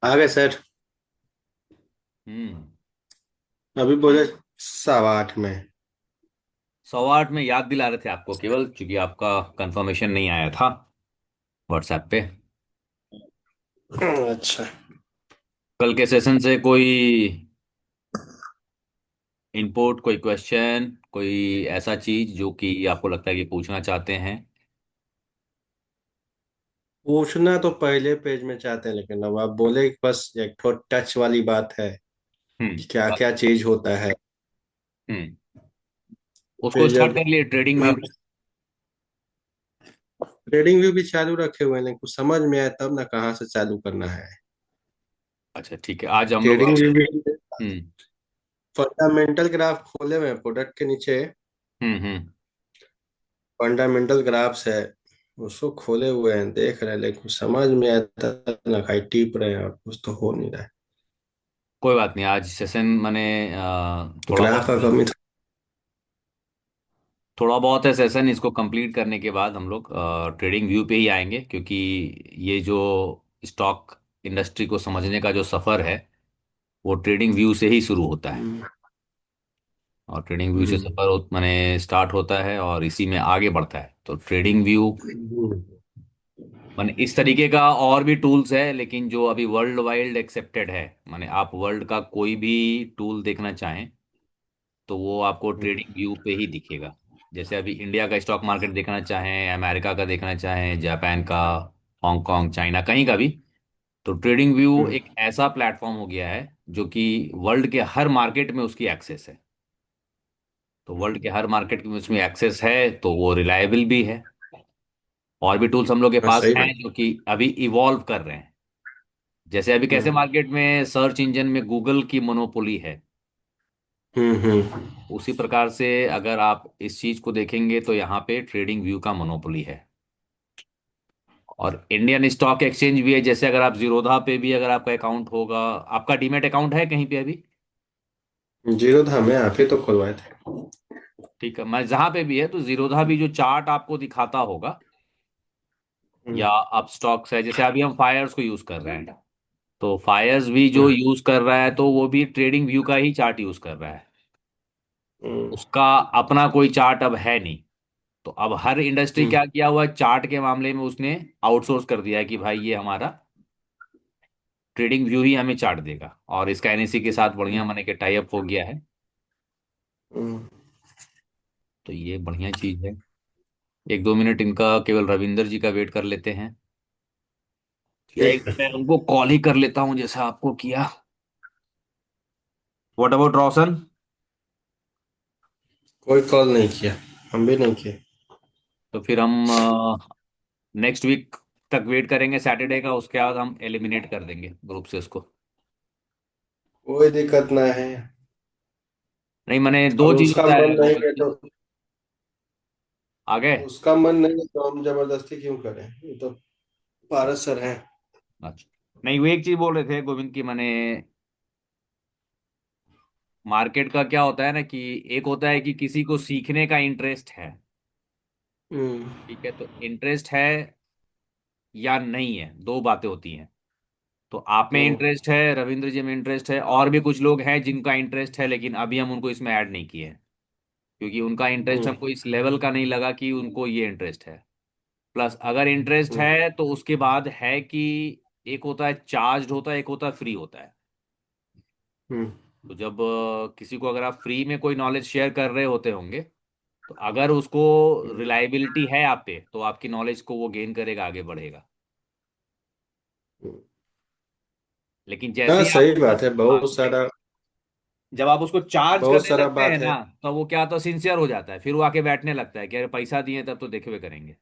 आ गए सर। हम्म। अभी बोले 8:15 में। 8:15 में याद दिला रहे थे आपको, केवल क्योंकि आपका कंफर्मेशन नहीं आया था व्हाट्सएप पे। अच्छा। कल के सेशन से कोई इनपुट, कोई क्वेश्चन, कोई ऐसा चीज जो कि आपको लगता है कि पूछना चाहते हैं? पूछना तो पहले पेज में चाहते हैं, लेकिन अब आप बोले कि बस एक ठो टच वाली बात है कि क्या बस। क्या चीज होता है। हम्म। उसको फिर स्टार्ट जब कर लिए, ट्रेडिंग व्यू। आप ट्रेडिंग व्यू भी चालू रखे हुए हैं, लेकिन कुछ समझ में आए तब ना कहाँ से चालू करना है। अच्छा ठीक है, आज हम लोग ट्रेडिंग व्यू भी हम्म। फंडामेंटल ग्राफ खोले हुए हैं प्रोडक्ट के नीचे। हम्म। फंडामेंटल ग्राफ्स है, उसको खोले हुए हैं, देख रहे हैं, लेकिन समझ में आता ना कहीं टिप रहे हैं और कुछ तो हो नहीं रहा है। कोई बात नहीं, आज सेशन मैंने थोड़ा ग्राफ का बहुत कमी थोड़ा बहुत है सेशन। इसको कंप्लीट करने के बाद हम लोग ट्रेडिंग व्यू पे ही आएंगे, क्योंकि ये जो स्टॉक इंडस्ट्री को समझने का जो सफ़र है वो ट्रेडिंग व्यू से ही शुरू होता है। था। और ट्रेडिंग व्यू से हम्म। सफ़र मैंने स्टार्ट होता है और इसी में आगे बढ़ता है। तो ट्रेडिंग व्यू हम्म। माने इस तरीके का और भी टूल्स है, लेकिन जो अभी वर्ल्ड वाइड एक्सेप्टेड है, माने आप वर्ल्ड का कोई भी टूल देखना चाहें तो वो आपको ट्रेडिंग व्यू पे ही दिखेगा। जैसे अभी इंडिया का स्टॉक मार्केट देखना चाहें, अमेरिका का देखना चाहें, जापान का, हांगकांग, चाइना, कहीं का भी, तो ट्रेडिंग व्यू हम्म। एक ऐसा प्लेटफॉर्म हो गया है जो कि वर्ल्ड के हर मार्केट में उसकी एक्सेस है। तो वर्ल्ड के हर मार्केट में उसमें एक्सेस है तो वो रिलायबल भी है। और भी टूल्स हम लोग के हाँ, पास सही हैं बात। जो कि अभी इवॉल्व कर रहे हैं। जैसे अभी कैसे हम्म। मार्केट में सर्च इंजन में गूगल की मोनोपोली है, हम्म। उसी प्रकार से अगर आप इस चीज को देखेंगे तो यहाँ पे ट्रेडिंग व्यू का मोनोपोली है। और इंडियन स्टॉक एक्सचेंज भी है। जैसे अगर आप जीरोधा पे भी अगर आपका अकाउंट होगा, आपका डीमैट अकाउंट है कहीं पे अभी? जीरो था, मैं आप ही तो खुलवाए थे। ठीक है, मैं जहां पे भी है तो जीरोधा भी जो चार्ट आपको दिखाता होगा, हम्म। या आप स्टॉक्स है, जैसे अभी हम फायर्स को यूज कर रहे हैं, तो फायर्स भी जो हम्म। यूज कर रहा है तो वो भी ट्रेडिंग व्यू का ही चार्ट यूज कर रहा है। हम्म। उसका अपना कोई चार्ट अब है नहीं। तो अब हर इंडस्ट्री हम्म। क्या किया हुआ है, चार्ट के मामले में उसने आउटसोर्स कर दिया है कि भाई ये हमारा ट्रेडिंग व्यू ही हमें चार्ट देगा। और इसका एनएससी के साथ बढ़िया माने के टाई अप हो गया है। हम्म। तो ये बढ़िया चीज है। एक दो मिनट इनका केवल रविंदर जी का वेट कर लेते हैं, या एक ठीक है। मैं उनको कॉल ही कर लेता हूं जैसा आपको किया। व्हाट अबाउट रोशन? कोई कॉल नहीं किया, हम भी नहीं किए। तो फिर हम नेक्स्ट वीक तक वेट करेंगे सैटरडे का, उसके बाद हम एलिमिनेट कर देंगे ग्रुप से उसको। कोई दिक्कत ना है। नहीं मैंने दो अब चीज उसका होता मन है नहीं गोविंद है जी। तो आ गए? उसका मन नहीं है तो हम जबरदस्ती क्यों करें, ये तो भारत सर हैं। अच्छा। नहीं, वो एक चीज बोल रहे थे गोविंद की, मैंने मार्केट का क्या होता है ना कि एक होता है कि किसी को सीखने का इंटरेस्ट है। हम्म। ठीक है, तो इंटरेस्ट है या नहीं है, दो बातें होती हैं। तो आप में हम्म। इंटरेस्ट है, रविंद्र जी में इंटरेस्ट है, और भी कुछ लोग हैं जिनका इंटरेस्ट है, लेकिन अभी हम उनको इसमें ऐड नहीं किए हैं क्योंकि उनका इंटरेस्ट हम्म। हमको इस लेवल का नहीं लगा कि उनको ये इंटरेस्ट है। प्लस अगर इंटरेस्ट हम्म। है तो उसके बाद है कि एक होता है चार्ज होता है, एक होता है फ्री होता है। हम्म। तो जब किसी को अगर आप फ्री में कोई नॉलेज शेयर कर रहे होते होंगे, तो अगर उसको रिलायबिलिटी है आप पे तो आपकी नॉलेज को वो गेन करेगा, आगे बढ़ेगा। हम्म। लेकिन जैसे हाँ, ही आप सही बात है। हाँ, जब आप उसको चार्ज बहुत करने सारा लगते हैं बात है। ना, तो वो क्या तो सिंसियर हो जाता है, फिर वो आके बैठने लगता है कि अरे पैसा दिए तब तो देखे हुए करेंगे।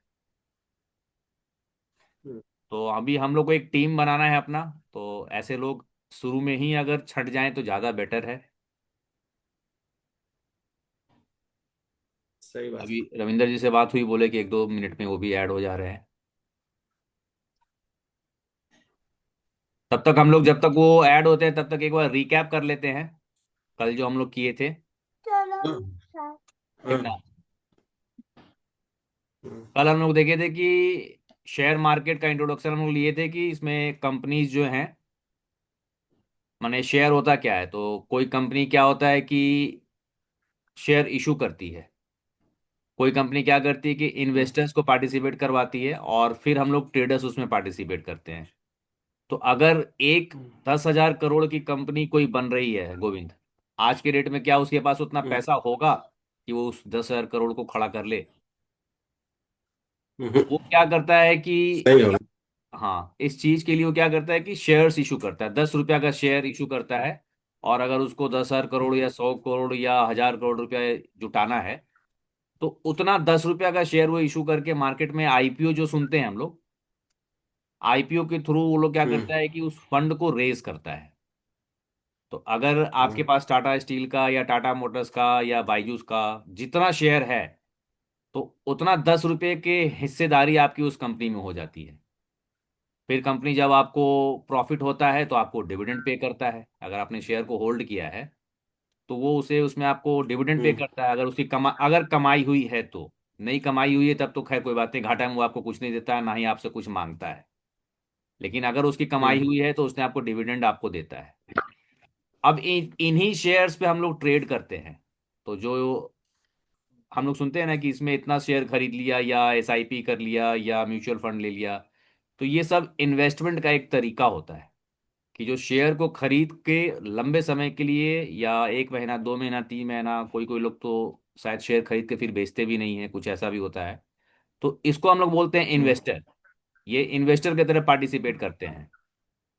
हम्म। तो अभी हम लोग को एक टीम बनाना है अपना। तो ऐसे लोग शुरू में ही अगर छट जाएं तो ज़्यादा बेटर है। सही बात अभी रविंदर जी से बात हुई, बोले कि एक दो मिनट में वो भी ऐड हो जा रहे हैं। तब तक हम लोग, जब तक वो ऐड होते हैं तब तक एक बार रिकैप कर लेते हैं कल जो हम लोग किए थे। है। ठीक हाँ। ना? हम्म। कल हम लोग देखे थे कि शेयर मार्केट का इंट्रोडक्शन हम लोग लिए थे कि इसमें कंपनीज जो हैं माने शेयर होता क्या है, तो कोई कंपनी क्या होता है कि शेयर इशू करती है। कोई कंपनी क्या करती है कि इन्वेस्टर्स को पार्टिसिपेट करवाती है और फिर हम लोग ट्रेडर्स उसमें पार्टिसिपेट करते हैं। तो अगर एक 10,000 करोड़ की कंपनी कोई बन रही है गोविंद, आज के डेट में क्या उसके पास उतना हम्म। पैसा होगा कि वो उस 10,000 करोड़ को खड़ा कर ले? तो हम्म। वो क्या करता है कि नहीं होगा। हाँ, इस चीज के लिए वो क्या करता है कि शेयर्स इशू करता है, 10 रुपया का शेयर इशू करता है। और अगर उसको 10,000 करोड़ या 100 करोड़ या 1,000 करोड़ रुपया जुटाना है, तो उतना 10 रुपया का शेयर वो इशू करके मार्केट में आईपीओ जो सुनते हैं हम लोग, आईपीओ के थ्रू वो लोग क्या हम्म। करता है कि उस फंड को रेज करता है। तो अगर आपके हम्म। पास टाटा स्टील का या टाटा मोटर्स का या बायजूस का जितना शेयर है, तो उतना 10 रुपये के हिस्सेदारी आपकी उस कंपनी में हो जाती है। फिर कंपनी जब आपको प्रॉफिट होता है तो आपको डिविडेंड पे करता है। अगर आपने शेयर को होल्ड किया है तो वो उसे उसमें आपको डिविडेंड पे हम्म। करता है, अगर उसकी अगर कमाई हुई है तो। नहीं कमाई हुई है तब तो खैर कोई बात नहीं, घाटा में वो आपको कुछ नहीं देता है, ना ही आपसे कुछ मांगता है। लेकिन अगर उसकी कमाई हम्म। हुई है तो उसने आपको डिविडेंड आपको देता है। अब इन्हीं शेयर्स पे हम लोग ट्रेड करते हैं। तो जो हम लोग सुनते हैं ना कि इसमें इतना शेयर खरीद लिया या एसआईपी कर लिया या म्यूचुअल फंड ले लिया, तो ये सब इन्वेस्टमेंट का एक तरीका होता है कि जो शेयर को खरीद के लंबे समय के लिए, या 1 महीना 2 महीना 3 महीना, कोई कोई लोग तो शायद शेयर खरीद के फिर बेचते भी नहीं है, कुछ ऐसा भी होता है। तो इसको हम लोग बोलते हैं हम्म। इन्वेस्टर। ये इन्वेस्टर की तरह पार्टिसिपेट करते हैं।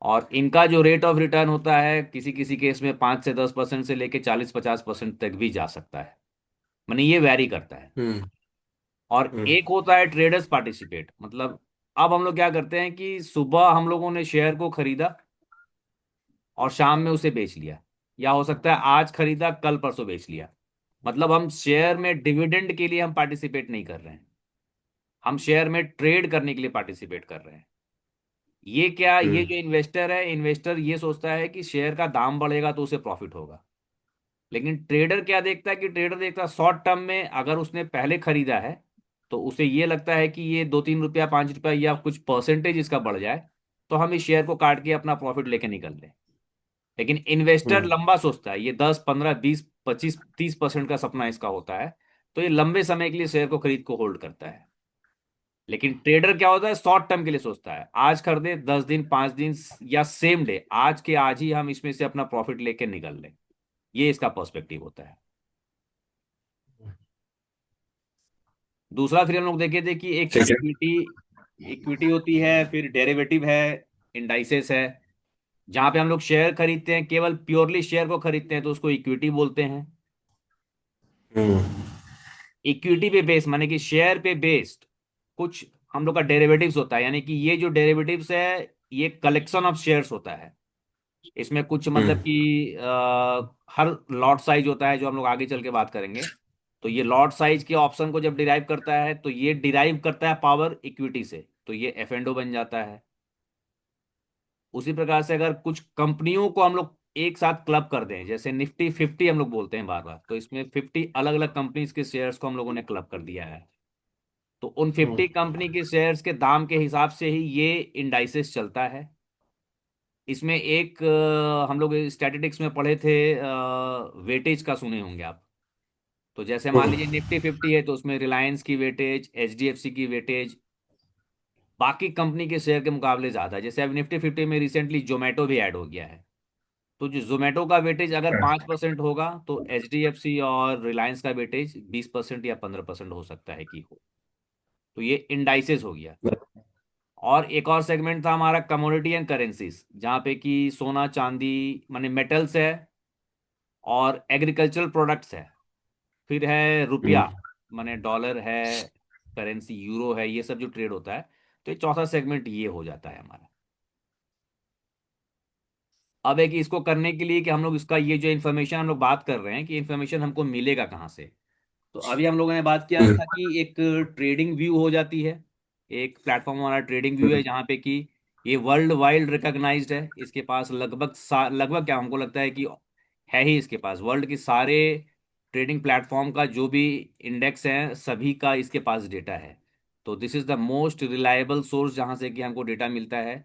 और इनका जो रेट ऑफ रिटर्न होता है किसी किसी केस में 5 से 10% से लेके 40-50% तक भी जा सकता है। मानी ये वैरी करता है। हम्म। और हम्म। एक होता है ट्रेडर्स पार्टिसिपेट, मतलब अब हम लोग क्या करते हैं कि सुबह हम लोगों ने शेयर को खरीदा और शाम में उसे बेच लिया, या हो सकता है आज खरीदा कल परसों बेच लिया। मतलब हम शेयर में डिविडेंड के लिए हम पार्टिसिपेट नहीं कर रहे हैं, हम शेयर में ट्रेड करने के लिए पार्टिसिपेट कर रहे हैं। ये क्या, ये हम्म। जो इन्वेस्टर है, इन्वेस्टर ये सोचता है कि शेयर का दाम बढ़ेगा तो उसे प्रॉफिट होगा। लेकिन ट्रेडर क्या देखता है कि ट्रेडर देखता है शॉर्ट टर्म में, अगर उसने पहले खरीदा है तो उसे ये लगता है कि ये 2-3 रुपया 5 रुपया या कुछ परसेंटेज इसका बढ़ जाए, तो हम इस शेयर को काट के अपना प्रॉफिट लेके निकल लें। लेकिन इन्वेस्टर हम्म। लंबा सोचता है, ये 10 15 20 25 30% का सपना इसका होता है। तो ये लंबे समय के लिए शेयर को खरीद को होल्ड करता है। लेकिन ट्रेडर क्या होता है, शॉर्ट टर्म के लिए सोचता है, आज खरीदे 10 दिन 5 दिन या सेम डे, आज के आज ही हम इसमें से अपना प्रॉफिट लेके निकल लें। ये इसका पर्सपेक्टिव होता है। दूसरा फिर हम लोग देखे थे कि एक ठीक है। इक्विटी, इक्विटी होती है, फिर डेरिवेटिव है, इंडाइसेस है। जहां पे हम लोग शेयर खरीदते हैं, केवल प्योरली शेयर को खरीदते हैं, तो उसको इक्विटी बोलते हैं। हम्म। इक्विटी पे बेस्ड माने कि शेयर पे बेस्ड कुछ हम लोग का डेरिवेटिव्स होता है, यानी कि ये जो डेरिवेटिव्स है ये कलेक्शन ऑफ शेयर्स होता है। इसमें कुछ मतलब हम्म। कि हर लॉट साइज होता है जो हम लोग आगे चल के बात करेंगे। तो ये लॉट साइज के ऑप्शन को जब डिराइव करता है तो ये डिराइव करता है पावर इक्विटी से, तो ये एफ एंड ओ बन जाता है। उसी प्रकार से अगर कुछ कंपनियों को हम लोग एक साथ क्लब कर दें, जैसे निफ्टी 50 हम लोग बोलते हैं बार बार, तो इसमें 50 अलग अलग कंपनीज के शेयर्स को हम लोगों ने क्लब कर दिया है। तो उन हम्म। 50 कंपनी के शेयर्स के दाम के हिसाब से ही ये इंडाइसेस चलता है। इसमें एक हम लोग स्टैटिस्टिक्स में पढ़े थे, वेटेज का सुने होंगे आप। तो जैसे मान लीजिए हम्म। निफ्टी 50 है तो उसमें रिलायंस की वेटेज, एचडीएफसी की वेटेज बाकी कंपनी के शेयर के मुकाबले ज्यादा है। जैसे अब निफ्टी 50 में रिसेंटली जोमेटो भी ऐड हो गया है। तो जो जोमेटो का वेटेज अगर 5% होगा तो एचडीएफसी और रिलायंस का वेटेज 20% या 15% हो सकता है कि हो। तो ये इंडाइसेस हो गया। और एक और सेगमेंट था हमारा कमोडिटी एंड करेंसीज, जहाँ पे कि सोना चांदी माने मेटल्स है, और एग्रीकल्चरल प्रोडक्ट्स है। फिर है रुपया, हम्म। माने डॉलर है, करेंसी यूरो है, ये सब जो ट्रेड होता है। तो ये चौथा सेगमेंट ये हो जाता है हमारा। अब है कि इसको करने के लिए कि हम लोग इसका ये जो इन्फॉर्मेशन हम लोग बात कर रहे हैं कि इन्फॉर्मेशन हमको मिलेगा कहाँ से। तो अभी हम लोगों ने बात किया हम्म। था कि एक ट्रेडिंग व्यू हो जाती है। एक प्लेटफॉर्म हमारा ट्रेडिंग व्यू है जहाँ पे कि ये वर्ल्ड वाइड रिकॉग्नाइज्ड है। इसके पास लगभग लगभग क्या हमको लगता है कि है ही इसके पास वर्ल्ड के सारे ट्रेडिंग प्लेटफॉर्म का जो भी इंडेक्स है सभी का इसके पास डेटा है। तो this is the most reliable source जहाँ से कि हमको डेटा मिलता है।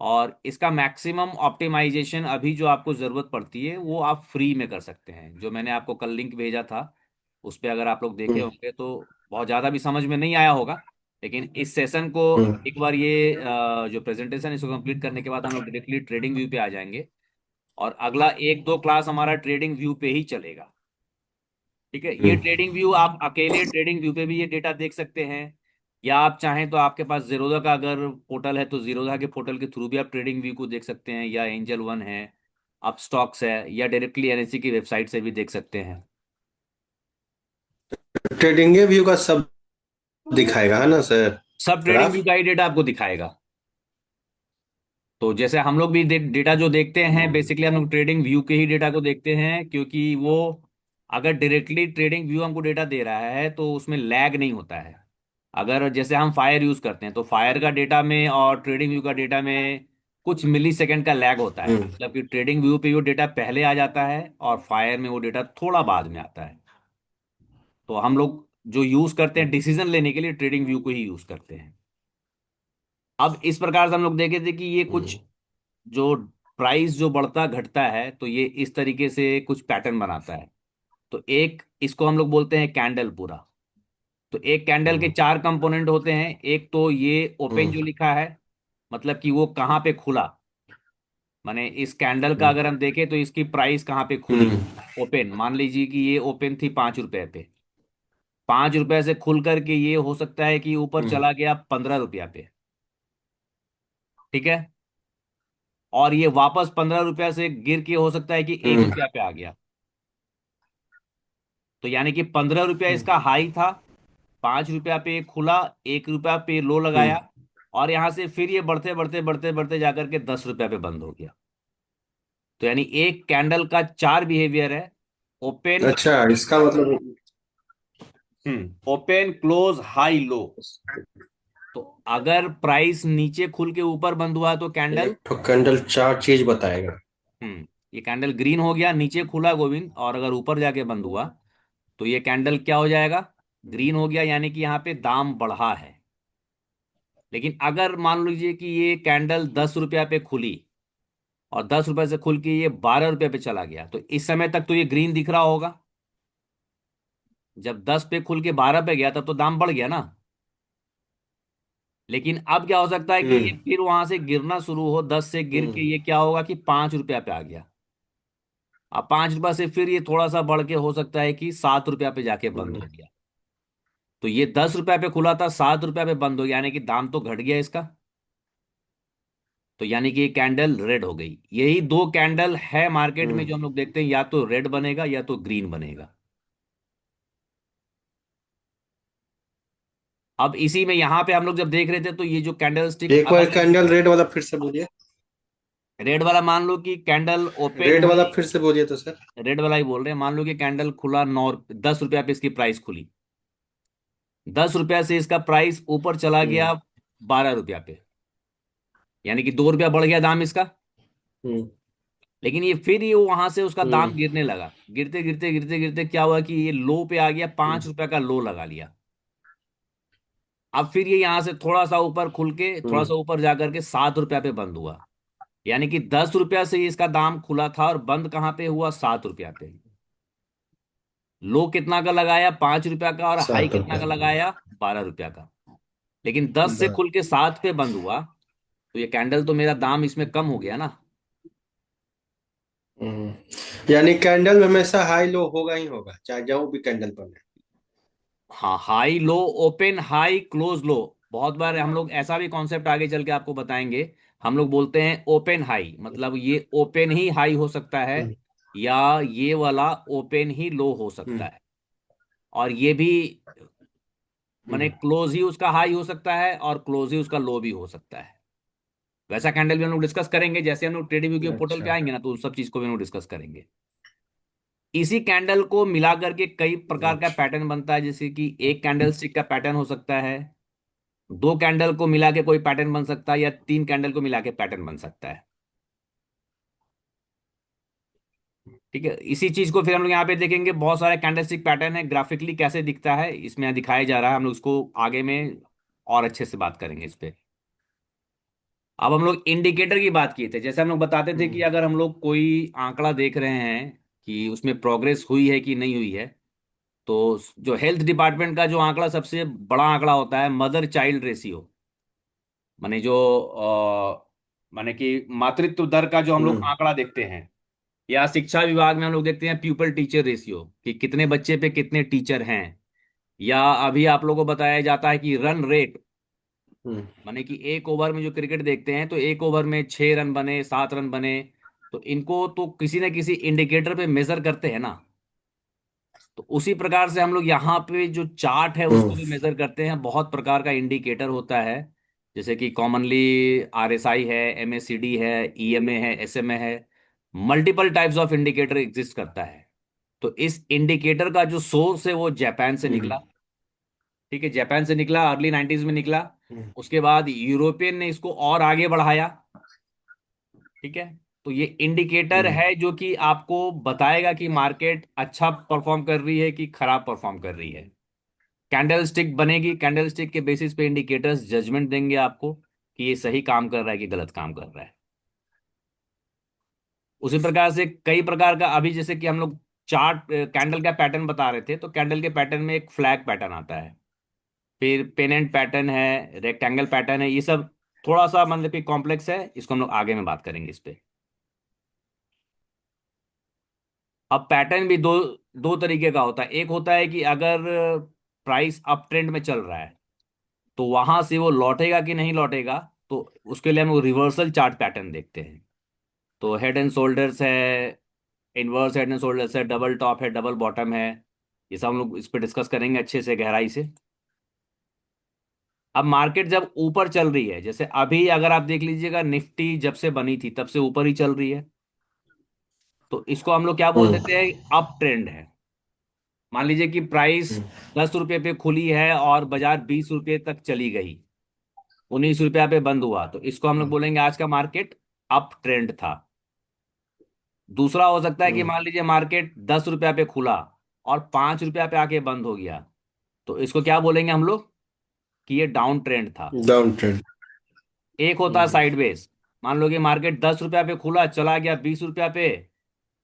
और इसका मैक्सिमम ऑप्टिमाइजेशन अभी जो आपको ज़रूरत पड़ती है वो आप फ्री में कर सकते हैं। जो मैंने आपको कल लिंक भेजा था उस पर अगर आप लोग देखे हम्म। होंगे तो बहुत ज़्यादा भी समझ में नहीं आया होगा। लेकिन इस सेशन को हम्म। एक बार ये जो प्रेजेंटेशन इसको कंप्लीट करने के बाद हम लोग डायरेक्टली ट्रेडिंग व्यू पे आ जाएंगे। और अगला एक दो क्लास हमारा ट्रेडिंग व्यू पे ही चलेगा। ठीक है, ये हम्म। ट्रेडिंग व्यू आप अकेले ट्रेडिंग व्यू पे भी ये डेटा देख सकते हैं, या आप चाहें तो आपके पास जीरोधा का अगर पोर्टल है तो जीरोधा के पोर्टल के थ्रू भी आप ट्रेडिंग व्यू को देख सकते हैं, या एंजल वन है, अप स्टॉक्स है, या डायरेक्टली एनएससी की वेबसाइट से भी देख सकते हैं। ट्रेडिंग व्यू का सब दिखाएगा है ना सर? सब ट्रेडिंग व्यू ग्राफ। का ही डेटा आपको दिखाएगा। तो जैसे हम लोग भी डेटा जो देखते हैं बेसिकली हम लोग ट्रेडिंग व्यू के ही डेटा को देखते हैं, क्योंकि वो अगर डायरेक्टली ट्रेडिंग व्यू हमको डेटा दे रहा है तो उसमें लैग नहीं होता है। अगर जैसे हम फायर यूज करते हैं तो फायर का डेटा में और ट्रेडिंग व्यू का डेटा में कुछ मिली सेकेंड का लैग होता है, हम्म। मतलब कि ट्रेडिंग व्यू पे वो डेटा पहले आ जाता है और फायर में वो डेटा थोड़ा बाद में आता है। तो हम लोग जो यूज करते हैं डिसीजन लेने के लिए ट्रेडिंग व्यू को ही यूज करते हैं। अब इस प्रकार से हम लोग देखे थे कि ये हम्म। कुछ जो प्राइस जो बढ़ता घटता है तो ये इस तरीके से कुछ पैटर्न बनाता है। तो एक इसको हम लोग बोलते हैं कैंडल पूरा। तो एक कैंडल के हम्म। चार कंपोनेंट होते हैं। एक तो ये ओपन हम्म। जो लिखा है, मतलब कि वो कहाँ पे खुला, माने इस कैंडल का अगर हम देखें तो इसकी प्राइस कहाँ पे खुली। हम्म। ओपन मान लीजिए कि ये ओपन थी 5 रुपए पे, 5 रुपए से खुल करके ये हो सकता है कि ऊपर हम्म। चला गया 15 रुपया पे। ठीक है, और ये वापस 15 रुपया से गिर के हो सकता है कि 1 रुपया पे आ गया। तो यानी कि 15 रुपया इसका हम्म। हाई था, 5 रुपया पे ये खुला, 1 रुपया पे लो हम्म। लगाया, और यहां से फिर ये बढ़ते बढ़ते बढ़ते बढ़ते जाकर के 10 रुपया पे बंद हो गया। तो यानी एक कैंडल का चार बिहेवियर है। ओपन, अच्छा, इसका मतलब। Open close high low. तो अगर प्राइस नीचे खुल के ऊपर बंद हुआ तो कैंडल, एक तो कैंडल चार चीज बताएगा। ये कैंडल ग्रीन हो गया, नीचे खुला गोविंद, और अगर ऊपर जाके बंद हुआ तो ये कैंडल क्या हो जाएगा, ग्रीन हो गया, यानी कि यहाँ पे दाम बढ़ा है। लेकिन अगर मान लीजिए कि ये कैंडल 10 रुपया पे खुली और 10 रुपए से खुल के ये 12 रुपये पे चला गया, तो इस समय तक तो ये ग्रीन दिख रहा होगा। जब 10 पे खुल के 12 पे गया तब तो दाम बढ़ गया ना। लेकिन अब क्या हो सकता है कि ये हम्म। फिर वहां से गिरना शुरू हो, 10 से गिर के हम्म। ये क्या होगा कि 5 रुपया पे आ गया। अब 5 रुपया से फिर ये थोड़ा सा बढ़ के हो सकता है कि 7 रुपया पे जाके बंद हम्म। हो गया। तो ये 10 रुपया पे खुला था, 7 रुपया पे बंद हो गया, यानी कि दाम तो घट गया इसका। तो यानी कि ये कैंडल रेड हो गई। यही दो कैंडल है मार्केट में हम्म। जो हम लोग देखते हैं, या तो रेड बनेगा या तो ग्रीन बनेगा। अब इसी में यहां पे हम लोग जब देख रहे थे तो ये जो कैंडल स्टिक एक बार अलग अलग, कैंडल रेड वाला फिर से बोलिए। रेड वाला मान लो कि कैंडल ओपन रेड वाला हुई, फिर से बोलिए तो सर। रेड वाला ही बोल रहे हैं, मान लो कि कैंडल खुला 10 रुपया पे इसकी प्राइस खुली, 10 रुपया से इसका प्राइस ऊपर चला हम्म। गया 12 रुपया पे, यानी कि 2 रुपया बढ़ गया दाम इसका। हम्म। लेकिन ये फिर ये वहां से उसका दाम हम्म। गिरने लगा, गिरते गिरते गिरते गिरते क्या हुआ कि ये लो पे आ गया, हम्म। 5 रुपया का लो लगा लिया। अब फिर ये यहां से थोड़ा सा ऊपर खुल के थोड़ा हम्म। सा ऊपर जाकर के 7 रुपया पे बंद हुआ। यानी कि 10 रुपया से इसका दाम खुला था और बंद कहाँ पे हुआ, 7 रुपया पे। लो कितना का लगाया, 5 रुपया का, और हाई 7 रुपये। कितना का लगाया, 12 रुपया का। लेकिन 10 से खुल के 7 पे बंद हुआ तो ये कैंडल तो मेरा दाम इसमें कम हो गया ना। यानी कैंडल में हमेशा हाई लो होगा ही होगा, चाहे जो भी कैंडल बने। हाँ, high low, open high close low. बहुत बार हम लोग ऐसा भी कॉन्सेप्ट आगे चल के आपको बताएंगे। हम लोग बोलते हैं ओपन हाई, मतलब ये ओपन ही हाई हो सकता है, हम्म। या ये वाला ओपन ही लो हो सकता हम्म। है। और ये भी माने हम्म। क्लोज ही उसका हाई हो सकता है और क्लोज ही उसका लो भी हो सकता है। वैसा कैंडल भी हम लोग डिस्कस करेंगे, जैसे हम लोग ट्रेडिंग व्यू के पोर्टल पे अच्छा। आएंगे ना तो उस सब चीज को भी हम लोग डिस्कस करेंगे। इसी कैंडल को मिला करके कई प्रकार का अच्छा। पैटर्न बनता है, जैसे कि एक कैंडल स्टिक का पैटर्न हो सकता है, दो कैंडल को मिला के कोई पैटर्न बन सकता है, या तीन कैंडल को मिला के पैटर्न बन सकता है। ठीक है, इसी चीज को फिर हम लोग यहाँ पे देखेंगे, बहुत सारे कैंडलस्टिक पैटर्न है, ग्राफिकली कैसे दिखता है इसमें यहाँ दिखाया जा रहा है। हम लोग इसको आगे में और अच्छे से बात करेंगे इस पे। अब हम लोग इंडिकेटर की बात किए थे, जैसे हम लोग बताते थे कि हम्म। अगर हम लोग कोई आंकड़ा देख रहे हैं कि उसमें प्रोग्रेस हुई है कि नहीं हुई है, तो जो हेल्थ डिपार्टमेंट का जो आंकड़ा सबसे बड़ा आंकड़ा होता है मदर चाइल्ड रेशियो, माने जो माने कि मातृत्व दर का जो हम लोग हम्म। आंकड़ा देखते हैं, या शिक्षा विभाग में हम लोग देखते हैं प्यूपल टीचर रेशियो कि कितने बच्चे पे कितने टीचर हैं, या अभी आप लोगों को बताया जाता है कि रन रेट, हम्म। माने कि एक ओवर में जो क्रिकेट देखते हैं तो एक ओवर में 6 रन बने, 7 रन बने, तो इनको तो किसी न किसी इंडिकेटर पे मेजर करते हैं ना। तो उसी प्रकार से हम लोग यहाँ पे जो चार्ट है उसको हम्म। भी मेजर करते हैं, बहुत प्रकार का इंडिकेटर होता है, जैसे कि कॉमनली RSI है, MACD है, EMA है, SMA है, multiple types of indicator exist करता है। तो इस इंडिकेटर का जो सोर्स है वो जापान से हम्म। निकला। ठीक है, जापान से निकला, अर्ली 90s में निकला। हम्म। उसके बाद यूरोपियन ने इसको और आगे बढ़ाया। ठीक है, तो ये इंडिकेटर हम्म। है जो कि आपको बताएगा कि मार्केट अच्छा परफॉर्म कर रही है कि खराब परफॉर्म कर रही है। कैंडल स्टिक बनेगी, कैंडल स्टिक के बेसिस पे इंडिकेटर्स जजमेंट देंगे आपको कि ये सही काम कर रहा है कि गलत काम कर रहा है। उसी प्रकार से कई प्रकार का, अभी जैसे कि हम लोग चार्ट कैंडल का पैटर्न बता रहे थे, तो कैंडल के पैटर्न में एक फ्लैग पैटर्न आता है, फिर पेनेंट पैटर्न है, रेक्टेंगल पैटर्न है, ये सब थोड़ा सा मतलब कि कॉम्प्लेक्स है, इसको हम लोग आगे में बात करेंगे इस पे। अब पैटर्न भी दो दो तरीके का होता है। एक होता है कि अगर प्राइस अप ट्रेंड में चल रहा है तो वहां से वो लौटेगा कि नहीं लौटेगा, तो उसके लिए हम लोग रिवर्सल चार्ट पैटर्न देखते हैं। तो हेड एंड शोल्डर्स है, इनवर्स हेड एंड शोल्डर्स है, डबल टॉप है, डबल बॉटम है, ये सब हम लोग इस पर डिस्कस करेंगे अच्छे से गहराई से। अब मार्केट जब ऊपर चल रही है, जैसे अभी अगर आप देख लीजिएगा निफ्टी जब से बनी थी तब से ऊपर ही चल रही है, तो इसको हम लोग क्या बोल हम्म। देते हैं, अप ट्रेंड है। मान लीजिए कि प्राइस हम्म। 10 रुपये पे खुली है और बाजार 20 रुपये तक चली गई, 19 रुपया पे बंद हुआ, तो इसको हम लोग हम्म। बोलेंगे आज का मार्केट अप ट्रेंड था। दूसरा हो सकता है कि हम्म। मान लीजिए मार्केट 10 रुपया पे खुला और 5 रुपया पे आके बंद हो गया, तो इसको क्या बोलेंगे हम लोग कि ये डाउन ट्रेंड था। Down trend. एक होता है हम्म। साइडवेज, मान लो कि मार्केट 10 रुपया पे खुला, चला गया 20 रुपया पे,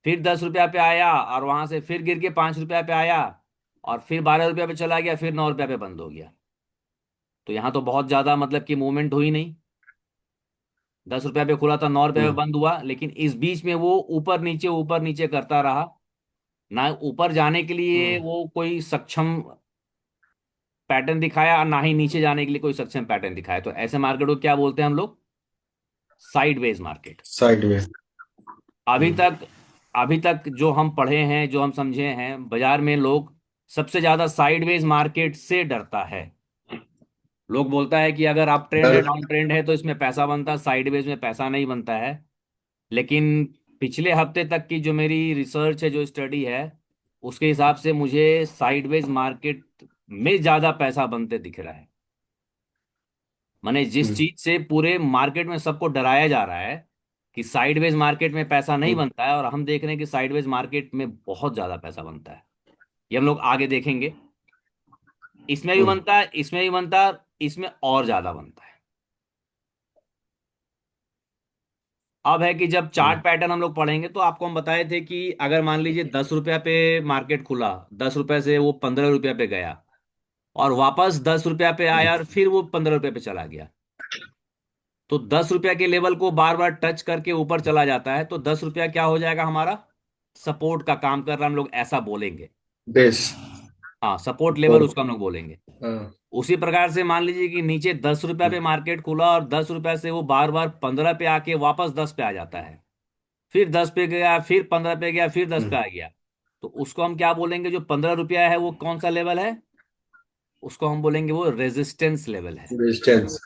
फिर 10 रुपया पे आया और वहां से फिर गिर के 5 रुपया पे आया, और फिर 12 रुपया पे चला गया, फिर 9 रुपया पे बंद हो गया। तो यहाँ तो बहुत ज्यादा मतलब कि मूवमेंट हुई नहीं, 10 रुपया पे खुला था, 9 रुपया पे हम्म। बंद हुआ, लेकिन इस बीच में वो ऊपर नीचे करता रहा, ना ऊपर जाने के लिए हम्म। वो कोई सक्षम पैटर्न दिखाया और ना ही नीचे जाने के लिए कोई सक्षम पैटर्न दिखाया, तो ऐसे मार्केट को क्या बोलते हैं हम लोग, साइडवेज मार्केट। साइड में। अभी हम्म। तक अभी तक जो हम पढ़े हैं, जो हम समझे हैं, बाजार में लोग सबसे ज्यादा साइडवेज मार्केट से डरता है। लोग बोलता है कि अगर अप ट्रेंड है, डर। डाउन ट्रेंड है तो इसमें पैसा बनता है, साइडवेज में पैसा नहीं बनता है। लेकिन पिछले हफ्ते तक की जो मेरी रिसर्च है, जो स्टडी है, उसके हिसाब से मुझे साइडवेज मार्केट में ज्यादा पैसा बनते दिख रहा है। माने जिस हम्म। चीज से पूरे मार्केट में सबको डराया जा रहा है कि साइडवेज मार्केट में पैसा नहीं हम्म। बनता है, और हम देख रहे हैं कि साइडवेज मार्केट में बहुत ज्यादा पैसा बनता है। ये हम लोग आगे देखेंगे। इसमें भी हम्म। बनता है, इसमें भी बनता है, इसमें और ज्यादा बनता है। अब है कि जब हम्म। चार्ट पैटर्न हम लोग पढ़ेंगे तो आपको हम बताए थे कि अगर मान लीजिए 10 रुपया पे मार्केट खुला, 10 रुपये से वो 15 रुपया पे गया, और वापस 10 रुपया पे आया और फिर वो 15 रुपये पे चला गया, तो 10 रुपया के लेवल को बार बार टच करके ऊपर चला जाता है, तो 10 रुपया क्या हो जाएगा हमारा, सपोर्ट का काम कर रहा है, हम लोग ऐसा बोलेंगे। बेस। हाँ, सपोर्ट लेवल सपोर्ट। उसका हम लोग बोलेंगे। हाँ। उसी प्रकार से मान लीजिए कि नीचे 10 रुपया पे हम्म। मार्केट खुला और 10 रुपया से वो बार बार 15 पे आके वापस 10 पे आ जाता है, फिर 10 पे गया, फिर 15 पे गया, फिर 10 पे हम्म। आ गया, तो उसको हम क्या बोलेंगे, जो 15 रुपया है वो कौन सा लेवल है, उसको हम बोलेंगे वो रेजिस्टेंस लेवल है। डिस्टेंस।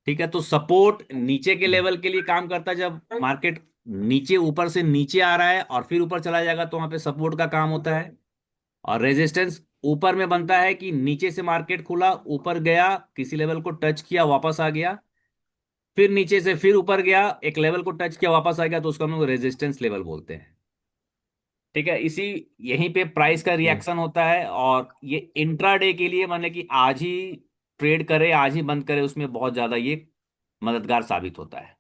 ठीक है, तो सपोर्ट नीचे के लेवल के लिए काम करता है, जब मार्केट नीचे ऊपर से नीचे आ रहा है और फिर ऊपर चला जाएगा तो वहां पे सपोर्ट का काम होता है। और रेजिस्टेंस ऊपर में बनता है कि नीचे से मार्केट खुला, ऊपर गया, किसी लेवल को टच किया, वापस आ गया, फिर नीचे से फिर ऊपर गया, एक लेवल को टच किया, वापस आ गया, तो उसको हम लोग रेजिस्टेंस लेवल बोलते हैं। ठीक है, इसी यहीं पे प्राइस का हम्म। रिएक्शन होता है, और ये इंट्राडे के लिए माने कि आज ही ट्रेड करे, आज ही बंद करे, उसमें बहुत ज्यादा ये मददगार साबित होता है।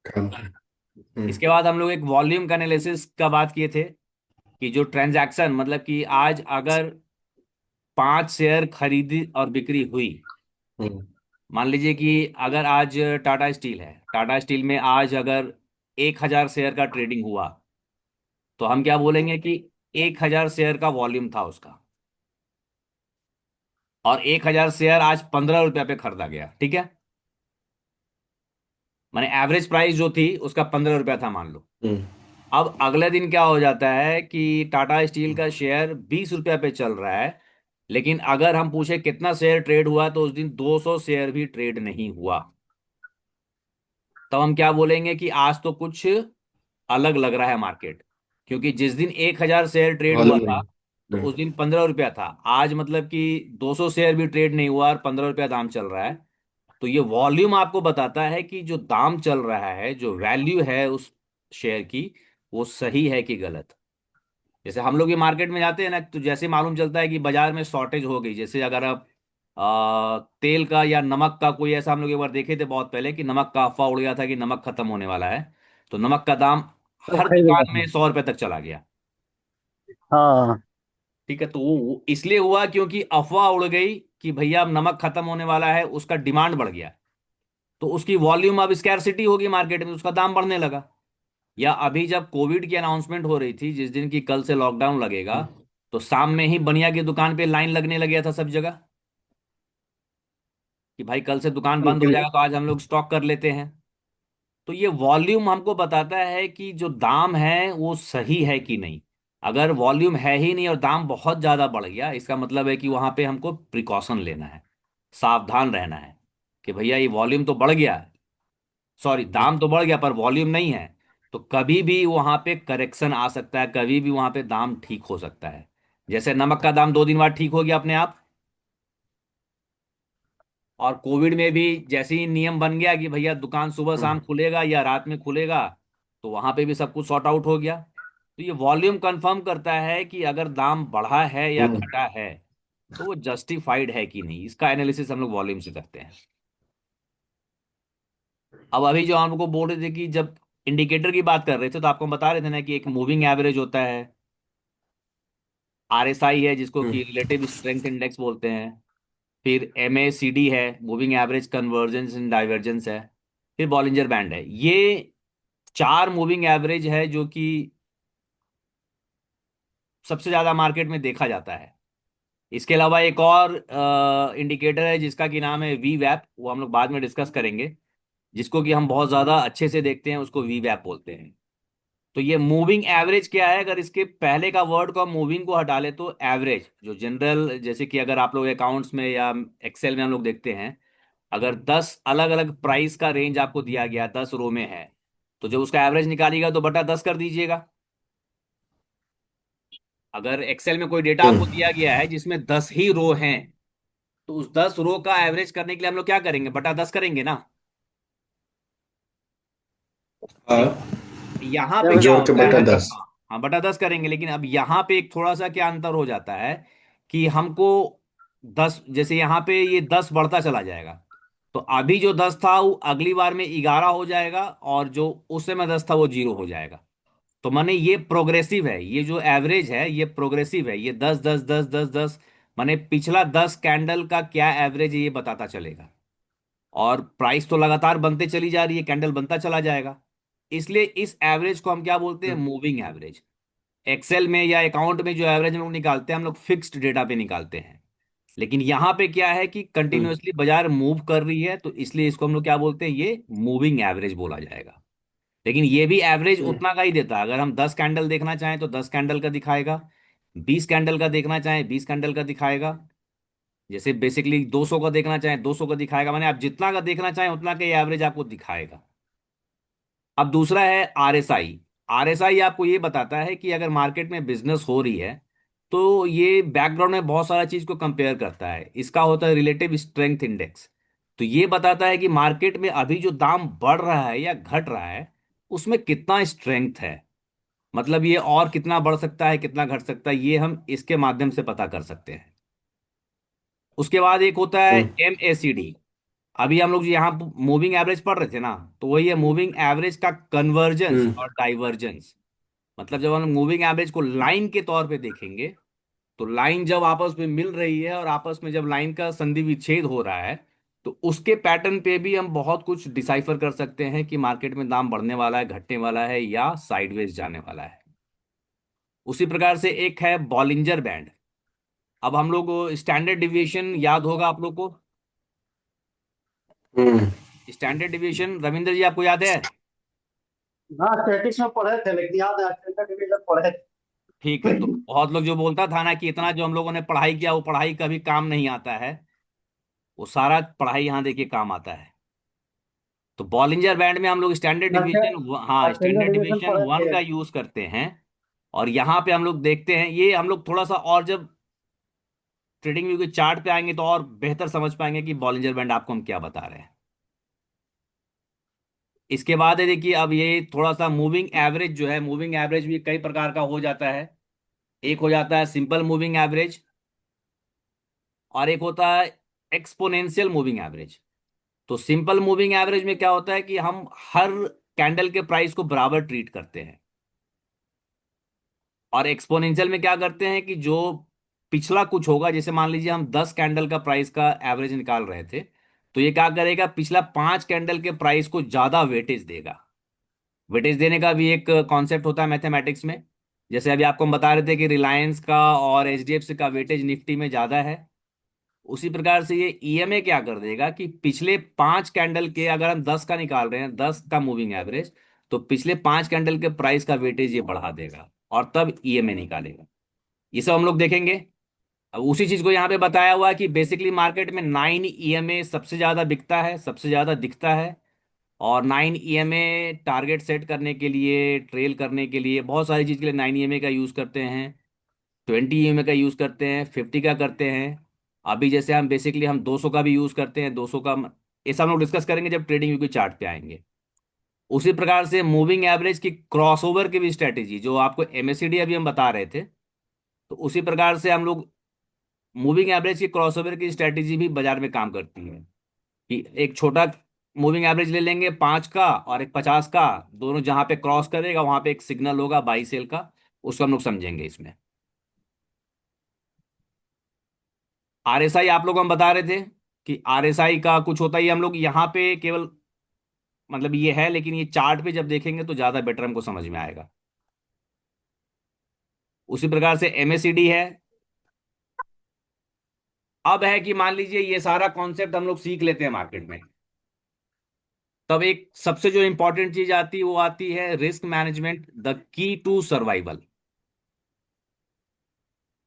काम। इसके बाद हम लोग एक वॉल्यूम का एनालिसिस का बात किए थे कि जो ट्रांजैक्शन, मतलब कि आज अगर 5 शेयर खरीदी और बिक्री हुई, हम्म। मान लीजिए कि अगर आज टाटा स्टील है, टाटा स्टील में आज अगर 1,000 शेयर का ट्रेडिंग हुआ, तो हम क्या बोलेंगे कि 1,000 शेयर का वॉल्यूम था उसका, और 1,000 शेयर आज 15 रुपया पे खरीदा गया, ठीक है। माने एवरेज प्राइस जो थी उसका 15 रुपया था, मान लो। हम्म। अब अगले दिन क्या हो जाता है कि टाटा स्टील का शेयर 20 रुपया पे चल रहा है, लेकिन अगर हम पूछे कितना शेयर ट्रेड हुआ, तो उस दिन 200 शेयर भी ट्रेड नहीं हुआ। तब हम क्या बोलेंगे कि आज तो कुछ अलग लग रहा है मार्केट, क्योंकि जिस दिन 1,000 शेयर ट्रेड हुआ मालूम था, नहीं। तो हम्म। उस दिन 15 रुपया था। आज मतलब कि 200 शेयर भी ट्रेड नहीं हुआ और 15 रुपया दाम चल रहा है। तो ये वॉल्यूम आपको बताता है कि जो दाम चल रहा है, जो वैल्यू है उस शेयर की, वो सही है कि गलत। जैसे हम लोग ये मार्केट में जाते हैं ना, तो जैसे मालूम चलता है कि बाजार में शॉर्टेज हो गई, जैसे अगर आप तेल का या नमक का कोई ऐसा, हम लोग एक बार देखे थे बहुत पहले कि नमक का अफवाह उड़ गया था कि नमक खत्म होने वाला है, तो नमक का दाम तो हर खरीद दुकान रहा में 100 रुपए तक चला गया। था। हाँ। ठीक है, तो वो इसलिए हुआ क्योंकि अफवाह उड़ गई कि भैया अब नमक खत्म होने वाला है, उसका डिमांड बढ़ गया, तो उसकी वॉल्यूम अब स्कैरसिटी होगी मार्केट में, उसका दाम बढ़ने लगा। या अभी जब कोविड की अनाउंसमेंट हो रही थी, जिस दिन की कल से लॉकडाउन लगेगा, तो शाम में ही बनिया की दुकान पे लाइन लगने लग गया था सब जगह, कि भाई कल से दुकान बंद हो बिल्कुल। जाएगा तो आज हम लोग स्टॉक कर लेते हैं। तो ये वॉल्यूम हमको बताता है कि जो दाम है वो सही है कि नहीं। अगर वॉल्यूम है ही नहीं और दाम बहुत ज्यादा बढ़ गया, इसका मतलब है कि वहां पे हमको प्रिकॉशन लेना है, सावधान रहना है कि भैया ये वॉल्यूम तो बढ़ गया, सॉरी दाम तो बढ़ गया पर वॉल्यूम नहीं है। तो कभी भी वहां पे करेक्शन आ सकता है, कभी भी वहां पे दाम ठीक हो सकता है। जैसे नमक का दाम 2 दिन बाद ठीक हो गया अपने आप, और कोविड में भी जैसे ही नियम बन गया कि भैया दुकान सुबह शाम खुलेगा या रात में खुलेगा, तो वहां पे भी सब कुछ सॉर्ट आउट हो गया। तो ये वॉल्यूम कंफर्म करता है कि अगर दाम बढ़ा है या हम्म। घटा है, तो वो जस्टिफाइड है कि नहीं, इसका एनालिसिस हम लोग वॉल्यूम से करते हैं। अब अभी जो हम लोग को बोल रहे थे कि जब इंडिकेटर की बात कर रहे थे, तो आपको बता रहे थे ना कि एक मूविंग एवरेज होता है, RSI है जिसको हम्म। कि रिलेटिव स्ट्रेंथ इंडेक्स बोलते हैं, फिर MACD है, moving average convergence and divergence है, फिर बॉलिंजर बैंड है। ये 4 मूविंग एवरेज है जो कि सबसे ज्यादा मार्केट में देखा जाता है। इसके अलावा एक और इंडिकेटर है जिसका कि नाम है वी वैप, वो हम लोग बाद में डिस्कस करेंगे। जिसको कि हम बहुत ज्यादा अच्छे से देखते हैं उसको वी वैप बोलते हैं। तो ये मूविंग एवरेज क्या है, अगर इसके पहले का वर्ड को हम मूविंग को हटा ले तो एवरेज, जो जनरल, जैसे कि अगर आप लोग अकाउंट्स में या एक्सेल में हम लोग देखते हैं, अगर 10 अलग अलग प्राइस का रेंज आपको दिया गया, 10 रो में है, तो जब उसका एवरेज निकालिएगा तो बटा 10 कर दीजिएगा। अगर एक्सेल में कोई डेटा आपको दिया गया है जिसमें 10 ही रो हैं, तो उस 10 रो का एवरेज करने के लिए हम लोग क्या करेंगे, बटा 10 करेंगे ना। हाँ, लेकिन यहाँ पे जब क्या जोड़ के होता बटा है, 10। हाँ हाँ बटा 10 करेंगे, लेकिन अब यहाँ पे एक थोड़ा सा क्या अंतर हो जाता है कि हमको 10, जैसे यहाँ पे ये 10 बढ़ता चला जाएगा, तो अभी जो 10 था वो अगली बार में 11 हो जाएगा, और जो उस समय 10 था वो 0 हो जाएगा। तो माने ये प्रोग्रेसिव है, ये जो एवरेज है ये प्रोग्रेसिव है, ये 10 10 10 10 10, माने पिछला 10 कैंडल का क्या एवरेज है ये बताता चलेगा। और प्राइस तो लगातार बनते चली जा रही है, कैंडल बनता चला जाएगा। इसलिए इस एवरेज को हम क्या बोलते हैं, मूविंग एवरेज। एक्सेल में या अकाउंट में जो एवरेज हम लोग निकालते हैं, हम लोग फिक्स्ड डेटा पे निकालते हैं। लेकिन यहां पे क्या है कि हम्म। कंटिन्यूअसली बाजार मूव कर रही है, तो इसलिए इसको हम लोग क्या बोलते हैं, ये मूविंग एवरेज बोला जाएगा। लेकिन ये भी एवरेज हम्म। उतना का ही देता है, अगर हम 10 कैंडल देखना चाहें तो 10 कैंडल का दिखाएगा, 20 कैंडल का देखना चाहें 20 कैंडल का दिखाएगा, जैसे बेसिकली 200 का देखना चाहें 200 का दिखाएगा, माने आप जितना का देखना चाहें उतना का ये एवरेज आपको दिखाएगा। अब दूसरा है RSI। RSI आपको ये बताता है कि अगर मार्केट में बिजनेस हो रही है, तो ये बैकग्राउंड में बहुत सारा चीज को कंपेयर करता है, इसका होता है रिलेटिव स्ट्रेंथ इंडेक्स। तो ये बताता है कि मार्केट में अभी जो दाम बढ़ रहा है या घट रहा है, उसमें कितना स्ट्रेंथ है, मतलब ये और कितना बढ़ सकता है कितना घट सकता है, ये हम इसके माध्यम से पता कर सकते हैं। उसके बाद एक होता है हम्म। MACD। अभी हम लोग जो यहाँ मूविंग एवरेज पढ़ रहे थे ना, तो वही है मूविंग एवरेज का कन्वर्जेंस हम्म। और डाइवर्जेंस। मतलब जब हम मूविंग एवरेज को लाइन के तौर पे देखेंगे, तो लाइन जब आपस में मिल रही है और आपस में जब लाइन का संधि विच्छेद हो रहा है, तो उसके पैटर्न पे भी हम बहुत कुछ डिसाइफर कर सकते हैं कि मार्केट में दाम बढ़ने वाला है, घटने वाला है, या साइडवेज जाने वाला है। उसी प्रकार से एक है बॉलिंजर बैंड। अब हम लोग स्टैंडर्ड डिविएशन याद होगा आप लोग को। हम्म। स्टैंडर्ड डिविएशन रविंद्र जी आपको याद है? हाँ, स्टैटिक्स में पढ़े थे, लेकिन याद है, स्टैंडर्ड डिवीजन पढ़े ठीक है, तो थे। बहुत लोग जो बोलता था ना कि इतना जो हम लोगों ने पढ़ाई किया वो पढ़ाई कभी काम नहीं आता है, वो सारा पढ़ाई यहाँ देखिए काम आता है। तो बॉलिंजर बैंड में हम लोग स्टैंडर्ड डिवीजन, हाँ स्टैंडर्ड स्टैंडर्ड डिवीजन डिवीजन पढ़े वन थे। का यूज करते हैं। और यहाँ पे हम लोग देखते हैं, ये हम लोग थोड़ा सा और जब ट्रेडिंग व्यू के चार्ट पे आएंगे तो और बेहतर समझ पाएंगे कि बॉलिंजर बैंड आपको हम क्या बता रहे हैं। इसके बाद है देखिए, अब ये थोड़ा सा मूविंग एवरेज जो है, मूविंग एवरेज भी कई प्रकार का हो जाता है। एक हो जाता है सिंपल मूविंग एवरेज, और एक होता है एक्सपोनेंशियल मूविंग एवरेज। तो सिंपल मूविंग एवरेज में क्या होता है कि हम हर कैंडल के प्राइस को बराबर ट्रीट करते हैं। और एक्सपोनेंशियल में क्या करते हैं कि जो पिछला कुछ होगा, जैसे मान लीजिए हम 10 कैंडल का प्राइस का एवरेज निकाल रहे थे, तो ये क्या करेगा, पिछला 5 कैंडल के प्राइस को ज्यादा वेटेज देगा। वेटेज देने का भी एक कॉन्सेप्ट होता है मैथमेटिक्स में। जैसे अभी आपको हम बता रहे थे कि रिलायंस का और एचडीएफसी का वेटेज निफ्टी में ज्यादा है, उसी प्रकार से ये ईएमए क्या कर देगा कि पिछले 5 कैंडल के, अगर हम 10 का निकाल रहे हैं, 10 का मूविंग एवरेज, तो पिछले 5 कैंडल के प्राइस का वेटेज ये बढ़ा देगा और तब ईएमए निकालेगा। ये सब हम लोग देखेंगे। अब उसी चीज को यहाँ पे बताया हुआ है कि बेसिकली मार्केट में 9 ईएमए सबसे ज्यादा बिकता है, सबसे ज्यादा दिखता है। और 9 ईएमए टारगेट सेट करने के लिए, ट्रेल करने के लिए, बहुत सारी चीज के लिए 9 ईएमए का यूज करते हैं। 20 ईएमए का यूज करते हैं, 50 का करते हैं। अभी जैसे हम बेसिकली हम 200 का भी यूज करते हैं, 200 का। ये सब हम लोग डिस्कस करेंगे जब ट्रेडिंग व्यू के चार्ट पे आएंगे। उसी प्रकार से मूविंग एवरेज की क्रॉसओवर की भी स्ट्रेटेजी, जो आपको एमएसीडी अभी हम बता रहे थे, तो उसी प्रकार से हम लोग मूविंग एवरेज की क्रॉसओवर की स्ट्रेटेजी भी बाजार में काम करती है। कि एक छोटा मूविंग एवरेज ले लेंगे 5 का और एक 50 का, दोनों जहां पे क्रॉस करेगा वहां पे एक सिग्नल होगा बाई सेल का, उसको हम लोग समझेंगे इसमें। आरएसआई आप लोग हम बता रहे थे कि आरएसआई का कुछ होता ही, हम लोग यहाँ पे केवल मतलब ये है, लेकिन ये चार्ट पे जब देखेंगे तो ज्यादा बेटर हमको समझ में आएगा। उसी प्रकार से एमएसीडी है। अब है कि मान लीजिए ये सारा कॉन्सेप्ट हम लोग सीख लेते हैं मार्केट में, तब एक सबसे जो इंपॉर्टेंट चीज आती है वो आती है risk management, the key to survival.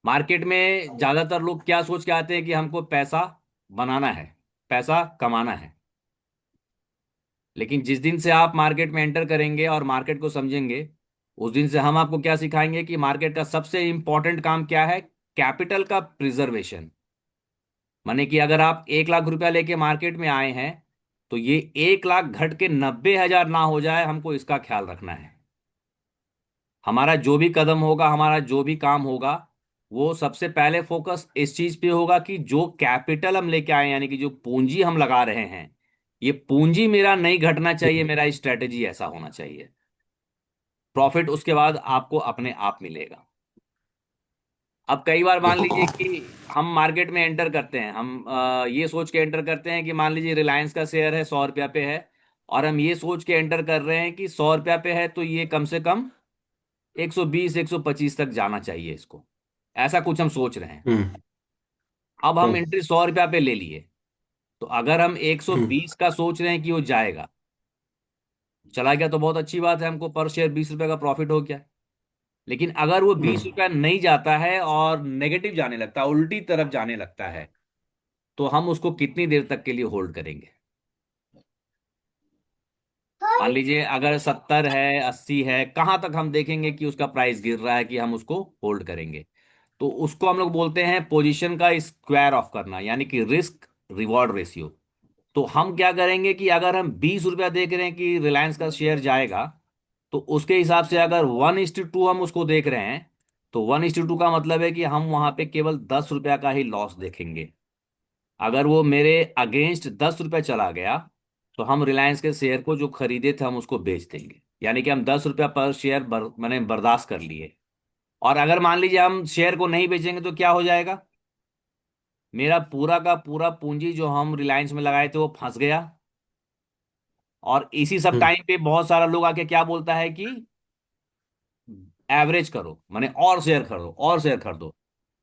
Market में ज्यादातर लोग क्या सोच के आते हैं कि हमको पैसा बनाना है, पैसा कमाना है। लेकिन जिस दिन से आप मार्केट में एंटर करेंगे और मार्केट को समझेंगे, उस दिन से हम आपको क्या सिखाएंगे कि मार्केट का सबसे इंपॉर्टेंट काम क्या है, कैपिटल का प्रिजर्वेशन। माने कि अगर आप 1 लाख रुपया लेके मार्केट में आए हैं, तो ये 1 लाख घट के 90,000 ना हो जाए, हमको इसका ख्याल रखना है। हमारा जो भी कदम होगा, हमारा जो भी काम होगा, वो सबसे पहले फोकस इस चीज पे होगा कि जो कैपिटल हम लेके आए, यानी कि जो पूंजी हम लगा रहे हैं, ये पूंजी मेरा नहीं घटना चाहिए, मेरा स्ट्रेटेजी ऐसा होना चाहिए। प्रॉफिट उसके बाद आपको अपने आप मिलेगा। अब कई बार मान लीजिए कि हम मार्केट में एंटर करते हैं, हम ये सोच के एंटर करते हैं कि मान लीजिए रिलायंस का शेयर है 100 रुपया पे है, और हम ये सोच के एंटर कर रहे हैं कि 100 रुपया पे है तो ये कम से कम 120 125 तक जाना चाहिए इसको, ऐसा कुछ हम सोच रहे हैं। हम्म। अब हम हम्म। एंट्री 100 रुपया पे ले लिए, तो अगर हम हम्म। 120 का सोच रहे हैं कि वो जाएगा, चला गया तो बहुत अच्छी बात है, हमको पर शेयर 20 रुपए का प्रॉफिट हो गया। लेकिन अगर वो हम्म। 20 रुपया नहीं जाता है और नेगेटिव जाने लगता है, उल्टी तरफ जाने लगता है, तो हम उसको कितनी देर तक के लिए होल्ड करेंगे? मान लीजिए अगर 70 है, 80 है, कहां तक हम देखेंगे कि उसका प्राइस गिर रहा है कि हम उसको होल्ड करेंगे? तो उसको हम लोग बोलते हैं पोजीशन का स्क्वायर ऑफ करना, यानी कि रिस्क रिवॉर्ड रेशियो। तो हम क्या करेंगे कि अगर हम 20 रुपया देख रहे हैं कि रिलायंस का शेयर जाएगा, तो उसके हिसाब से अगर 1:2 हम उसको देख रहे हैं, तो 1:2 का मतलब है कि हम वहां पे केवल 10 रुपया का ही लॉस देखेंगे। अगर वो मेरे अगेंस्ट 10 रुपये चला गया तो हम रिलायंस के शेयर को जो खरीदे थे हम उसको बेच देंगे, यानी कि हम 10 रुपया पर शेयर मैंने बर्दाश्त कर लिए। और अगर मान लीजिए हम शेयर को नहीं बेचेंगे तो क्या हो जाएगा, मेरा पूरा का पूरा पूंजी जो हम रिलायंस में लगाए थे वो फंस गया। और इसी सब हम्म। टाइम पे बहुत सारा लोग आके क्या बोलता है कि एवरेज करो, माने और शेयर खरीदो और शेयर खरीदो।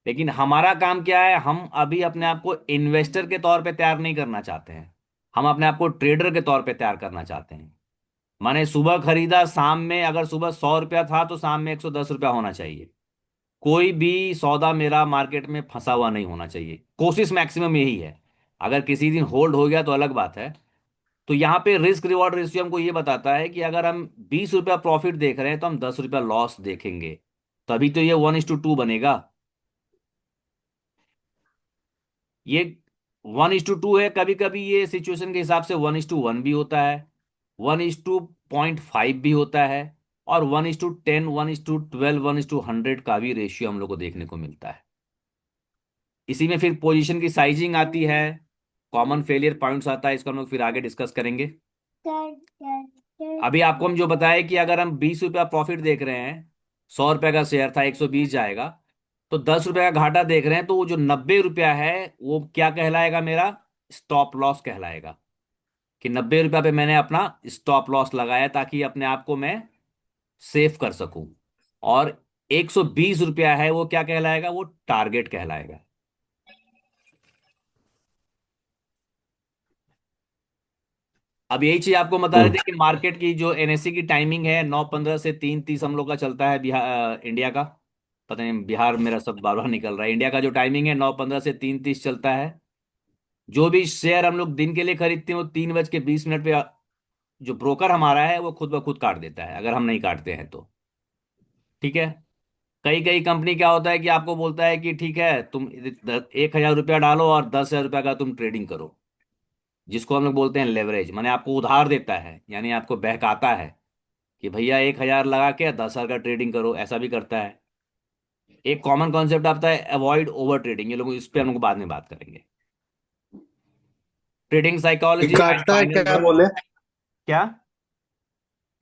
लेकिन हमारा काम क्या है, हम अभी अपने आप को इन्वेस्टर के तौर पे तैयार नहीं करना चाहते हैं, हम अपने आप को ट्रेडर के तौर पे तैयार करना चाहते हैं। माने सुबह खरीदा, शाम में अगर सुबह 100 रुपया था तो शाम में 110 रुपया होना चाहिए। कोई भी सौदा मेरा मार्केट में फंसा हुआ नहीं होना चाहिए, कोशिश मैक्सिमम यही है। अगर किसी दिन होल्ड हो गया तो अलग बात है। तो यहाँ पे रिस्क रिवॉर्ड रेशियो हमको ये बताता है कि अगर हम 20 रुपया प्रॉफिट देख रहे हैं तो हम 10 रुपया लॉस देखेंगे, तभी तो ये 1:2 बनेगा। ये 1:2 है, कभी कभी ये सिचुएशन के हिसाब से 1:1 भी होता है, 1:0.5 भी होता है, और 1:10, 1:12, 1:100 का भी रेशियो हम लोग को देखने को मिलता है। इसी में फिर पोजीशन की साइजिंग आती है, कॉमन फेलियर पॉइंट्स आता है, इसको हम लोग फिर आगे डिस्कस करेंगे। अभी आपको हम जो बताया कि अगर हम 20 रुपया प्रॉफिट देख रहे हैं, 100 रुपए का शेयर था 120 जाएगा, तो 10 रुपए का घाटा देख रहे हैं, तो वो जो 90 रुपया है वो क्या कहलाएगा, मेरा स्टॉप लॉस कहलाएगा। कि 90 रुपया पे मैंने अपना स्टॉप लॉस लगाया ताकि अपने आप को मैं सेफ कर सकूं। और 120 रुपया है वो क्या कहलाएगा, वो टारगेट कहलाएगा। अब यही चीज आपको बता रहे हम्म। थे कि मार्केट की जो एनएससी की टाइमिंग है 9:15 से 3:30 हम लोग का चलता है, बिहार इंडिया का। पता नहीं बिहार मेरा सब बार बार निकल रहा है, इंडिया का जो टाइमिंग है 9:15 से 3:30 चलता है। जो भी शेयर हम लोग दिन के लिए खरीदते हैं वो 3:20 पे जो ब्रोकर हमारा है वो खुद ब खुद काट देता है, अगर हम नहीं काटते हैं तो। ठीक है। कई कई कंपनी क्या होता है कि आपको बोलता है कि ठीक है तुम 1,000 रुपया डालो और 10,000 रुपया का तुम ट्रेडिंग करो, जिसको हम लोग बोलते हैं लेवरेज, माने आपको उधार देता है, यानी आपको बहकाता है कि भैया 1,000 लगा के 10,000 का ट्रेडिंग करो, ऐसा भी करता है। एक कॉमन कॉन्सेप्ट आता है अवॉइड ओवर ट्रेडिंग, ये लोग इस पे हम लोग बाद में बात करेंगे। ट्रेडिंग ये साइकोलॉजी एंड काटता है फाइनल क्या वर्ड। बोले? क्या?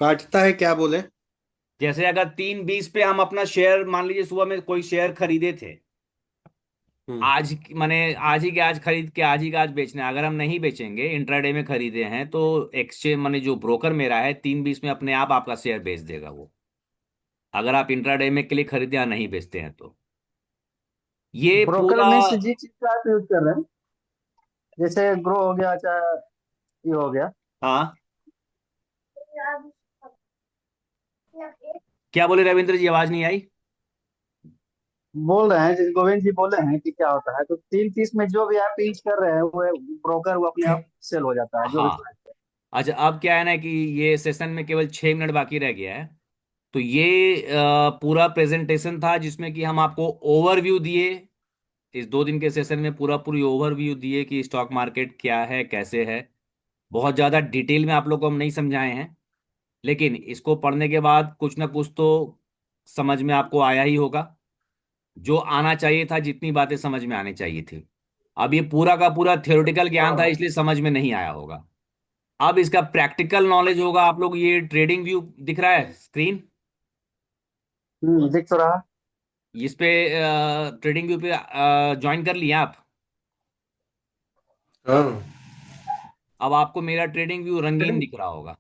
काटता है क्या बोले? जैसे अगर 3:20 पे हम अपना शेयर, मान लीजिए सुबह में कोई शेयर खरीदे थे, हम्म। माने आज ही के आज खरीद के आज ही के आज बेचना है, अगर हम नहीं बेचेंगे, इंट्राडे में खरीदे हैं तो एक्सचेंज माने जो ब्रोकर मेरा है 3:20 में अपने आप आपका शेयर बेच देगा वो, अगर आप इंट्राडे में के लिए खरीदे या नहीं बेचते हैं तो। ये ब्रोकर पूरा। में से जिस चीज का आप यूज कर रहे हैं, जैसे ग्रो हो गया, चाहे ये हो गया। हाँ, क्या बोले रविंद्र जी, आवाज नहीं आई। बोल रहे हैं, जैसे गोविंद जी बोले हैं कि क्या होता है, तो 3:30 में जो भी आप यूज कर रहे हैं वो ब्रोकर वो अपने आप सेल हो जाता है जो भी हाँ। प्राइस है। अच्छा, अब क्या है ना कि ये सेशन में केवल 6 मिनट बाकी रह गया है। तो ये पूरा प्रेजेंटेशन था जिसमें कि हम आपको ओवरव्यू दिए, इस 2 दिन के सेशन में पूरा पूरी ओवरव्यू दिए कि स्टॉक मार्केट क्या है कैसे है। बहुत ज़्यादा डिटेल में आप लोग को हम नहीं समझाए हैं, लेकिन इसको पढ़ने के बाद कुछ ना कुछ तो समझ में आपको आया ही होगा। जो आना चाहिए था, जितनी बातें समझ में आनी चाहिए थी। अब ये पूरा का पूरा थ्योरेटिकल ज्ञान था हाँ। इसलिए समझ में नहीं आया होगा। अब इसका प्रैक्टिकल नॉलेज होगा। आप लोग ये ट्रेडिंग व्यू दिख रहा है स्क्रीन, दिख तो रहा। इस पे ट्रेडिंग व्यू पे ज्वाइन कर लिया आप। हाँ। अब आपको मेरा ट्रेडिंग व्यू रंगीन दिख रहा होगा।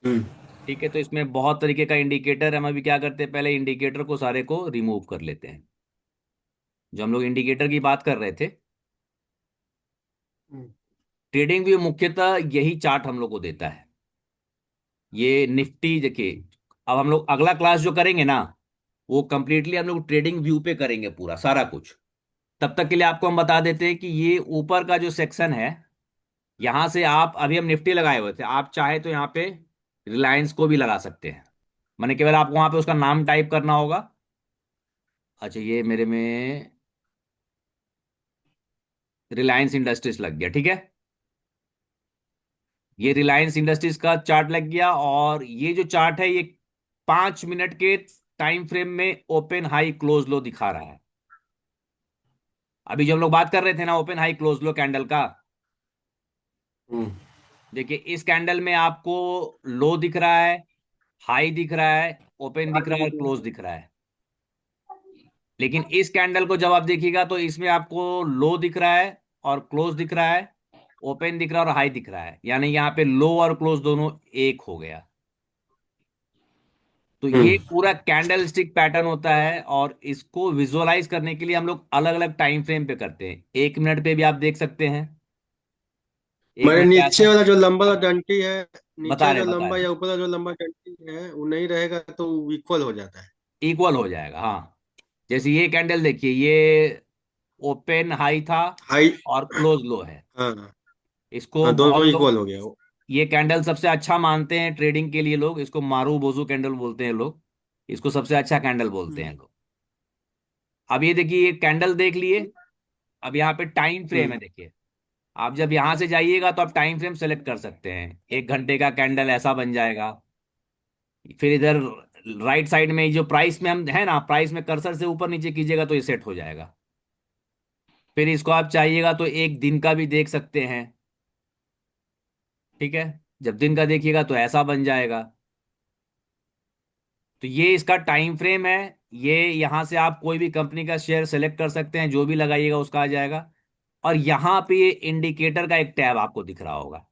हम्म। ठीक है, तो इसमें बहुत तरीके का इंडिकेटर है। हम अभी क्या करते हैं, पहले इंडिकेटर को सारे को रिमूव कर लेते हैं। जो हम लोग इंडिकेटर की बात कर रहे थे, हम्म। ट्रेडिंग व्यू मुख्यतः यही चार्ट हम लोग को देता है। ये निफ्टी देखिए, अब हम लोग अगला क्लास जो करेंगे ना, वो कंप्लीटली हम लोग ट्रेडिंग व्यू पे करेंगे पूरा सारा कुछ। तब तक के लिए आपको हम बता देते हैं कि ये ऊपर का जो सेक्शन है, यहां से आप, अभी हम निफ्टी लगाए हुए थे, आप चाहे तो यहाँ पे रिलायंस को भी लगा सकते हैं। मैंने केवल आपको वहां पे उसका नाम टाइप करना होगा। अच्छा, ये मेरे में रिलायंस इंडस्ट्रीज लग गया, ठीक है। ये रिलायंस इंडस्ट्रीज का चार्ट लग गया, और ये जो चार्ट है ये 5 मिनट के टाइम फ्रेम में ओपन हाई क्लोज लो दिखा रहा है। अभी जो हम लोग बात कर रहे थे ना ओपन हाई क्लोज लो कैंडल का, हम्म। देखिए इस कैंडल में आपको लो दिख रहा है, हाई दिख रहा है, ओपन दिख रहा है और क्लोज दिख रहा है। लेकिन इस कैंडल को जब आप देखिएगा तो इसमें आपको लो दिख रहा है और क्लोज दिख रहा है, ओपन दिख रहा है और हाई दिख रहा है, यानी यहाँ पे लो और क्लोज दोनों एक हो गया। तो ये हम्म। पूरा कैंडल स्टिक पैटर्न होता है, और इसको विजुअलाइज करने के लिए हम लोग अलग अलग टाइम फ्रेम पे करते हैं। 1 मिनट पे भी आप देख सकते हैं, एक मगर मिनट पे नीचे आता वाला जो लंबा वाला डंटी है, बता नीचे रहे जो बता लंबा रहे या ऊपर वाला जो लंबा डंटी है वो नहीं रहेगा तो इक्वल हो जाता है। इक्वल हो जाएगा, हाँ। जैसे ये कैंडल देखिए, ये ओपन हाई था हाई। और क्लोज लो है। हाँ। इसको हाँ, बहुत दोनों लोग इक्वल हो गया वो। ये कैंडल सबसे अच्छा मानते हैं ट्रेडिंग के लिए, लोग इसको मारू बोजू कैंडल बोलते हैं लोग, इसको सबसे अच्छा कैंडल बोलते हम्म। हैं लोग। अब ये देखिए ये कैंडल देख लिए। अब यहाँ पे टाइम फ्रेम है, हम्म। देखिए आप जब यहां से जाइएगा तो आप टाइम फ्रेम सेलेक्ट कर सकते हैं। 1 घंटे का कैंडल ऐसा बन जाएगा। फिर इधर राइट साइड में जो प्राइस में हम है ना, प्राइस में कर्सर से ऊपर नीचे कीजिएगा तो ये सेट हो जाएगा। फिर इसको आप चाहिएगा तो 1 दिन का भी देख सकते हैं, ठीक है। जब दिन का देखिएगा तो ऐसा बन जाएगा। तो ये इसका टाइम फ्रेम है। ये यहां से आप कोई भी कंपनी का शेयर सेलेक्ट कर सकते हैं, जो भी लगाइएगा उसका आ जाएगा। और यहाँ पे ये इंडिकेटर का एक टैब आपको दिख रहा होगा,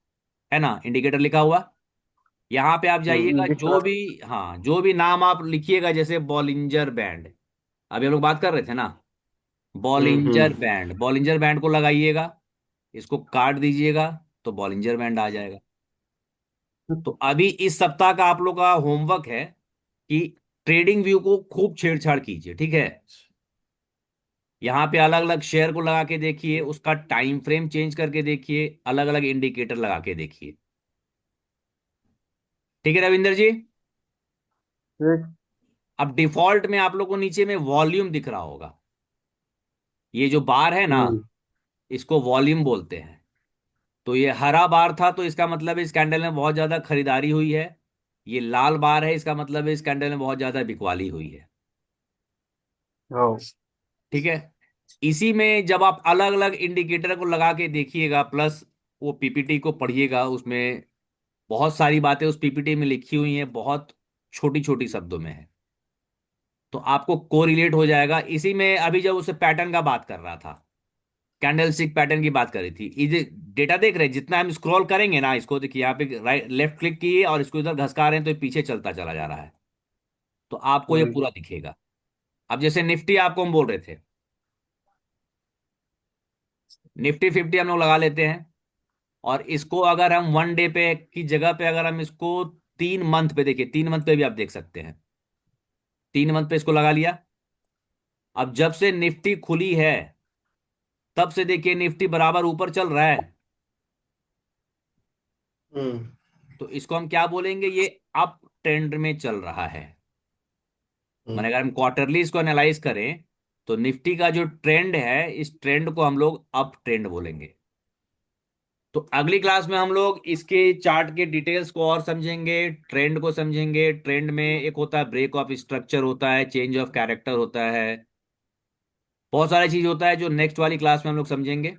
है ना, इंडिकेटर लिखा हुआ। यहाँ पे आप जाइएगा, दिख जो रहा भी, हाँ जो भी नाम आप लिखिएगा, जैसे बॉलिंजर बैंड, अभी हम लोग बात कर रहे थे ना, बॉलिंजर हम्म। बैंड, बॉलिंजर बैंड को लगाइएगा, इसको काट दीजिएगा तो बॉलिंजर बैंड आ जाएगा। है। तो अभी इस सप्ताह का आप लोग का होमवर्क है कि ट्रेडिंग व्यू को खूब छेड़छाड़ कीजिए, ठीक है। यहाँ पे अलग अलग शेयर को लगा के देखिए, उसका टाइम फ्रेम चेंज करके देखिए, अलग अलग इंडिकेटर लगा के देखिए। ठीक है रविंदर जी। ठीक। अब डिफॉल्ट में आप लोग को नीचे में वॉल्यूम दिख रहा होगा, ये जो बार है ना, हम्म। इसको वॉल्यूम बोलते हैं। तो ये हरा बार था तो इसका मतलब है इस कैंडल में बहुत ज्यादा खरीदारी हुई है। ये लाल बार है, इसका मतलब है इस कैंडल में बहुत ज्यादा बिकवाली हुई है। ओ। ठीक है। इसी में जब आप अलग अलग इंडिकेटर को लगा के देखिएगा, प्लस वो पीपीटी को पढ़िएगा, उसमें बहुत सारी बातें उस पीपीटी में लिखी हुई हैं, बहुत छोटी छोटी शब्दों में है। तो आपको कोरिलेट हो जाएगा। इसी में अभी जब उसे पैटर्न का बात कर रहा था, कैंडल स्टिक पैटर्न की बात करी थी, ये डेटा देख रहे हैं, जितना हम स्क्रॉल करेंगे ना, इसको देखिए यहाँ पे राइट लेफ्ट क्लिक किए और इसको इधर घसका रहे हैं तो ये पीछे चलता चला जा रहा है। तो आपको ये हम्म। पूरा दिखेगा। अब जैसे निफ्टी आपको हम बोल रहे थे, निफ्टी 50 हम लोग लगा लेते हैं, और इसको अगर हम 1 डे पे की जगह पे अगर हम इसको 3 मंथ पे देखिए, 3 मंथ पे भी आप देख सकते हैं। 3 मंथ पे इसको लगा लिया। अब जब से निफ्टी खुली है तब से देखिए निफ्टी बराबर ऊपर चल रहा है। हम्म। तो इसको हम क्या बोलेंगे, ये अप ट्रेंड में चल रहा है। हम्म। मैंने अगर हम क्वार्टरली इसको एनालाइज करें तो निफ्टी का जो ट्रेंड है, इस ट्रेंड को हम लोग अप ट्रेंड बोलेंगे। तो अगली क्लास में हम लोग इसके चार्ट के डिटेल्स को और समझेंगे, ट्रेंड को समझेंगे। ट्रेंड में एक होता है ब्रेक ऑफ स्ट्रक्चर, होता है चेंज ऑफ कैरेक्टर, होता है बहुत सारी चीज होता है जो नेक्स्ट वाली क्लास में हम लोग समझेंगे।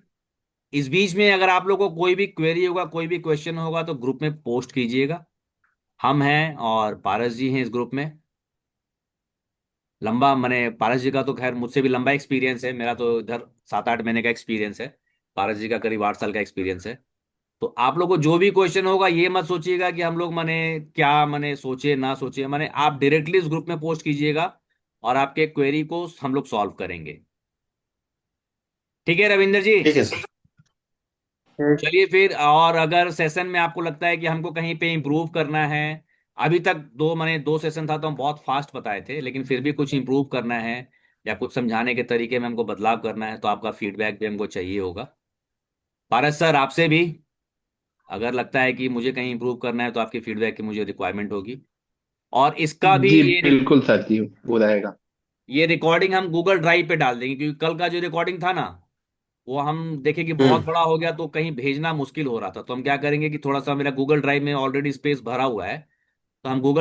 इस बीच में अगर आप लोग को कोई भी क्वेरी होगा, कोई भी क्वेश्चन होगा तो ग्रुप में पोस्ट कीजिएगा। हम हैं और पारस जी हैं इस ग्रुप में। लंबा मैंने पारस जी का तो खैर मुझसे भी लंबा एक्सपीरियंस है, मेरा तो इधर 7-8 महीने का एक्सपीरियंस है। पारस जी का करीब 8 साल का एक्सपीरियंस है। तो आप लोग को जो भी क्वेश्चन होगा ये मत सोचिएगा कि हम लोग माने क्या माने सोचे ना सोचे, माने आप डायरेक्टली इस ग्रुप में पोस्ट कीजिएगा और आपके क्वेरी को हम लोग सॉल्व करेंगे। ठीक है रविंदर जी। ठीक है सर। ठीक। चलिए फिर, और अगर सेशन में आपको लगता है कि हमको कहीं पे इम्प्रूव करना है, अभी तक दो मैंने 2 सेशन था तो हम बहुत फास्ट बताए थे, लेकिन फिर भी कुछ इम्प्रूव करना है या कुछ समझाने के तरीके में हमको बदलाव करना है, तो आपका फीडबैक भी हमको चाहिए होगा। पारस सर आपसे भी अगर लगता है कि मुझे कहीं इम्प्रूव करना है तो आपकी फीडबैक की मुझे रिक्वायरमेंट होगी। और इसका भी जी बिल्कुल सर जी, वो रहेगा। ये रिकॉर्डिंग हम गूगल ड्राइव पे डाल देंगे, क्योंकि कल का जो रिकॉर्डिंग था ना, वो हम देखे कि बहुत हम्म। बड़ा हो गया तो कहीं भेजना मुश्किल हो रहा था। तो हम क्या करेंगे कि थोड़ा सा, मेरा गूगल ड्राइव में ऑलरेडी स्पेस भरा हुआ है, तो हम गूगल